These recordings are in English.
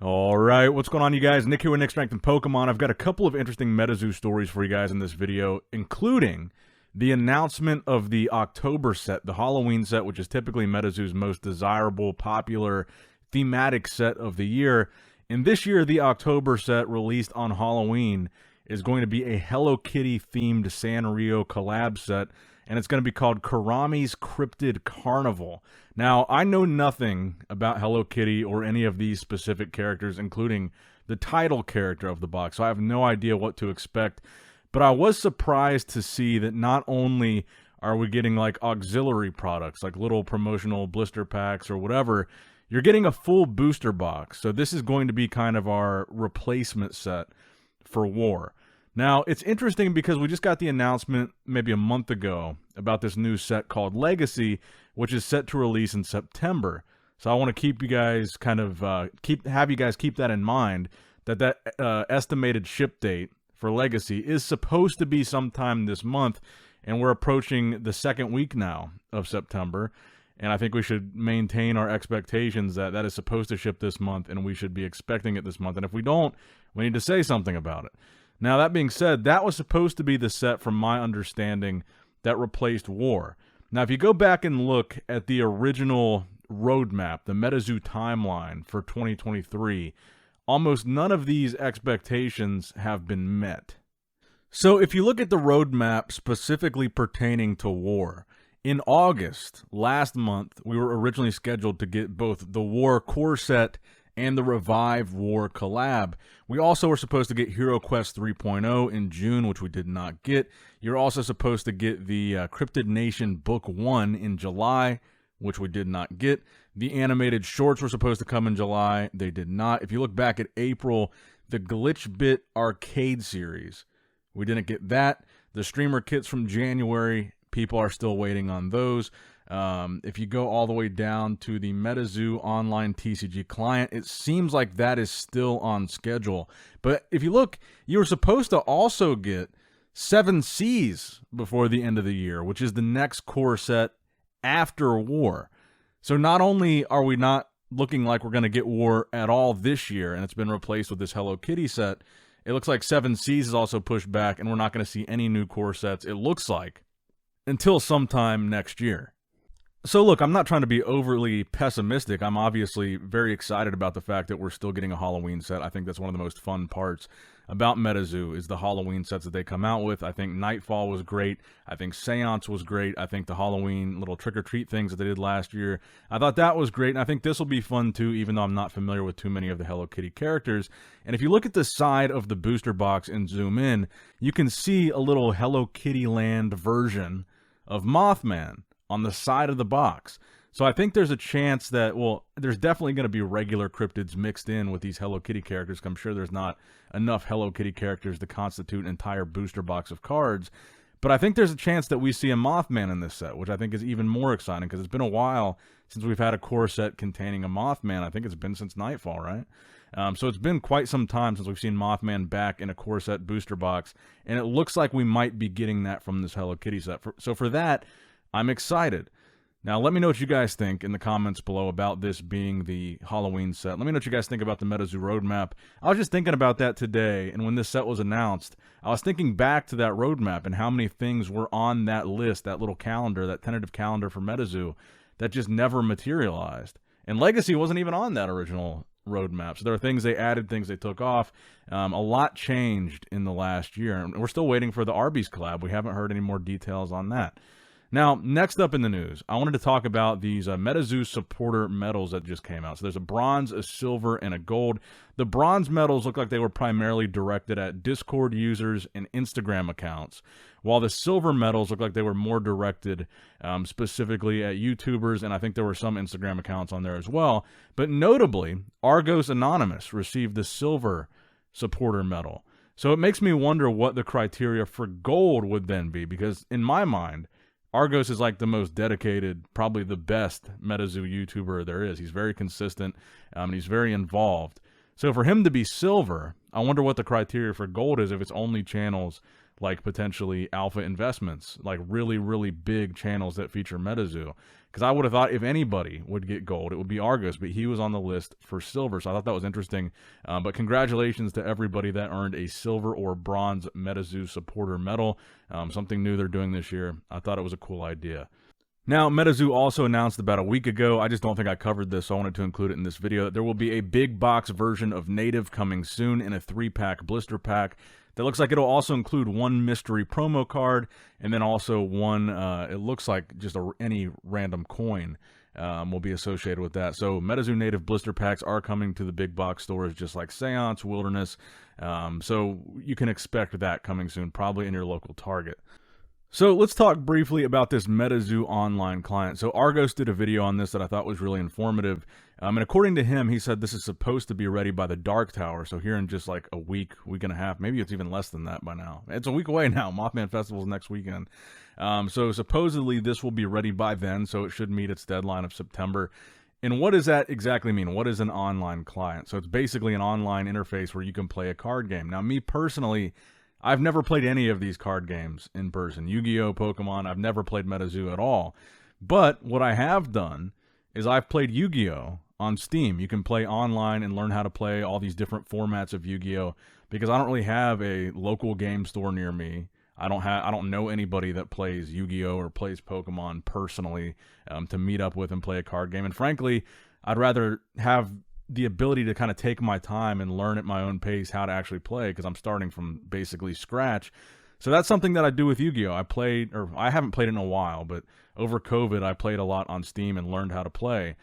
All right, what's going on, you guys? Nick here with Nick Strength and Pokemon. I've got a couple of interesting Metazoo stories for you guys in this video, including the announcement of the October set, the Halloween set, which is typically Metazoo's most desirable, popular, thematic set of the year. And this year, the October set released on Halloween is going to be a Hello Kitty-themed Sanrio collab set, and it's going to be called Karami's Cryptid Carnival. Now, I know nothing about Hello Kitty or any of these specific characters, including the title character of the box, so I have no idea what to expect. But I was surprised to see that not only are we getting like auxiliary products, like little promotional blister packs or whatever, you're getting a full booster box. So this is going to be kind of our replacement set for War. Now, it's interesting because we just got the announcement maybe a month ago about this new set called Legacy, which is set to release in September. So I want to keep you guys kind of have you guys keep that in mind, that estimated ship date for Legacy is supposed to be sometime this month, and we're approaching the second week now of September. And I think we should maintain our expectations that that is supposed to ship this month, and we should be expecting it this month. And if we don't, we need to say something about it. Now, that being said, that was supposed to be the set, from my understanding, that replaced War. Now, if you go back and look at the original roadmap, the Metazoo timeline for 2023, almost none of these expectations have been met. So if you look at the roadmap specifically pertaining to War, in August, last month, we were originally scheduled to get both the War core set and the Revive War collab. We also were supposed to get Hero Quest 3.0 in June, which we did not get. You're also supposed to get the Cryptid Nation Book 1 in July, which we did not get. The animated shorts were supposed to come in July. They did not. If you look back at April, the Glitch Bit Arcade series, we didn't get that. The streamer kits from January, people are still waiting on those. If you go all the way down to the Metazoo online TCG client, it seems like that is still on schedule. But if you look, you were supposed to also get 7 Seas before the end of the year, which is the next core set after War. So not only are we not looking like we're going to get War at all this year, and it's been replaced with this Hello Kitty set, it looks like 7 Seas is also pushed back, and we're not going to see any new core sets, it looks like, until sometime next year. So look, I'm not trying to be overly pessimistic. I'm obviously very excited about the fact that we're still getting a Halloween set. I think that's one of the most fun parts about Metazoo is the Halloween sets that they come out with. I think Nightfall was great. I think Seance was great. I think the Halloween little trick-or-treat things that they did last year, I thought that was great. And I think this will be fun too, even though I'm not familiar with too many of the Hello Kitty characters. And if you look at the side of the booster box and zoom in, you can see a little Hello Kitty Land version of Mothman on the side of the box. So I think there's a chance that, well, there's definitely going to be regular cryptids mixed in with these Hello Kitty characters. I'm sure there's not enough Hello Kitty characters to constitute an entire booster box of cards. But I think there's a chance that we see a Mothman in this set, which I think is even more exciting because it's been a while since we've had a core set containing a Mothman. I think it's been since Nightfall, right? So it's been quite some time since we've seen Mothman back in a core set booster box, and it looks like we might be getting that from this Hello Kitty set. So for that, I'm excited. Now, let me know what you guys think in the comments below about this being the Halloween set. Let me know what you guys think about the Metazoo roadmap. I was just thinking about that today, and when this set was announced, I was thinking back to that roadmap and how many things were on that list, that little calendar, that tentative calendar for Metazoo, that just never materialized. And Legacy wasn't even on that original roadmap. So there are things they added, things they took off. A lot changed in the last year, and we're still waiting for the Arby's collab. We haven't heard any more details on that. Now, next up in the news, I wanted to talk about these Metazoo supporter medals that just came out. So there's a bronze, a silver, and a gold. The bronze medals look like they were primarily directed at Discord users and Instagram accounts, while the silver medals look like they were more directed specifically at YouTubers, and I think there were some Instagram accounts on there as well. But notably, Argos Anonymous received the silver supporter medal. So it makes me wonder what the criteria for gold would then be, because in my mind, Argos is like the most dedicated, probably the best Metazoo YouTuber there is. He's very consistent, and he's very involved. So for him to be silver, I wonder what the criteria for gold is if it's only channels like potentially Alpha Investments, like really, really big channels that feature Metazoo. Because I would have thought if anybody would get gold, it would be Argos, but he was on the list for silver, so I thought that was interesting. But congratulations to everybody that earned a silver or bronze Metazoo supporter medal. Something new they're doing this year. I thought it was a cool idea. Now, Metazoo also announced about a week ago, I just don't think I covered this, so I wanted to include it in this video, that there will be a big box version of Native coming soon in a 3-pack blister pack. That looks like it'll also include one mystery promo card, and then also one, it looks like just any random coin will be associated with that. So Metazoo Native blister packs are coming to the big box stores, just like Seance, Wilderness. So you can expect that coming soon, probably in your local Target. So let's talk briefly about this Metazoo online client. So Argos did a video on this that I thought was really informative. And according to him, he said this is supposed to be ready by the Dark Tower. So here in just like a week, week and a half, maybe it's even less than that by now. It's a week away now. Mothman Festival's next weekend. So supposedly this will be ready by then. So it should meet its deadline of September. And what does that exactly mean? What is an online client? So it's basically an online interface where you can play a card game. Now, me personally, I've never played any of these card games in person. Yu-Gi-Oh!, Pokemon, I've never played Metazoo at all. But what I have done is I've played Yu-Gi-Oh! On Steam. You can play online and learn how to play all these different formats of Yu-Gi-Oh! Because I don't really have a local game store near me. I don't know anybody that plays Yu-Gi-Oh! Or plays Pokemon personally to meet up with and play a card game. And frankly, I'd rather have the ability to kind of take my time and learn at my own pace how to actually play, because I'm starting from basically scratch. So that's something that I do with Yu-Gi-Oh! I haven't played it in a while, but over COVID, I played a lot on Steam and learned how to play.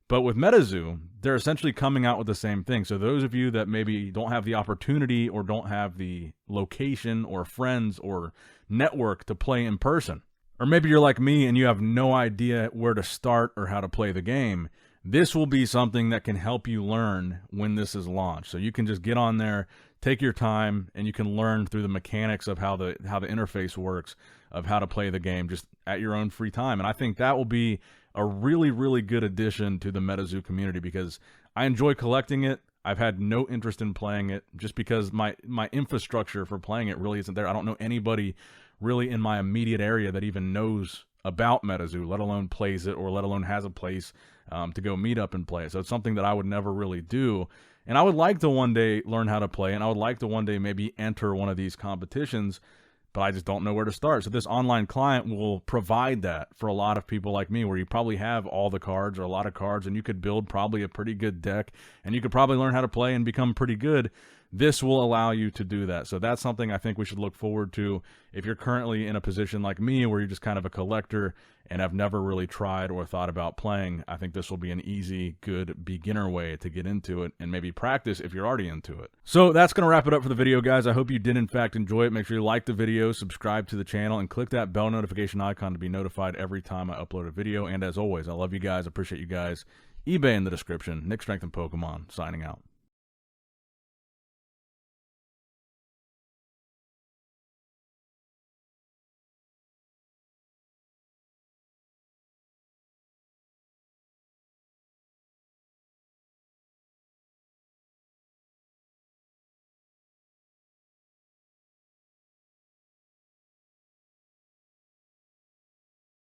But with Metazoo, they're essentially coming out with the same thing. So those of you that maybe don't have the opportunity or don't have the location or friends or network to play in person, or maybe you're like me and you have no idea where to start or how to play the game, this will be something that can help you learn when this is launched. So you can just get on there, take your time, and you can learn through the mechanics of how the interface works, of how to play the game just at your own free time. And I think that will be a really, really good addition to the Metazoo community, because I enjoy collecting it. I've had no interest in playing it just because my infrastructure for playing it really isn't there. I don't know anybody really in my immediate area that even knows about Metazoo, let alone plays it, or let alone has a place to go meet up and play it. So it's something that I would never really do. And I would like to one day learn how to play, and I would like to one day maybe enter one of these competitions, but I just don't know where to start. So this online client will provide that for a lot of people like me, where you probably have all the cards or a lot of cards, and you could build probably a pretty good deck, and you could probably learn how to play and become pretty good. This will allow you to do that. So that's something I think we should look forward to. If you're currently in a position like me where you're just kind of a collector and have never really tried or thought about playing, I think this will be an easy, good beginner way to get into it and maybe practice if you're already into it. So that's going to wrap it up for the video, guys. I hope you did in fact enjoy it. Make sure you like the video, subscribe to the channel, and click that bell notification icon to be notified every time I upload a video. And as always, I love you guys. Appreciate you guys. eBay in the description. Nick Strength and Pokemon signing out.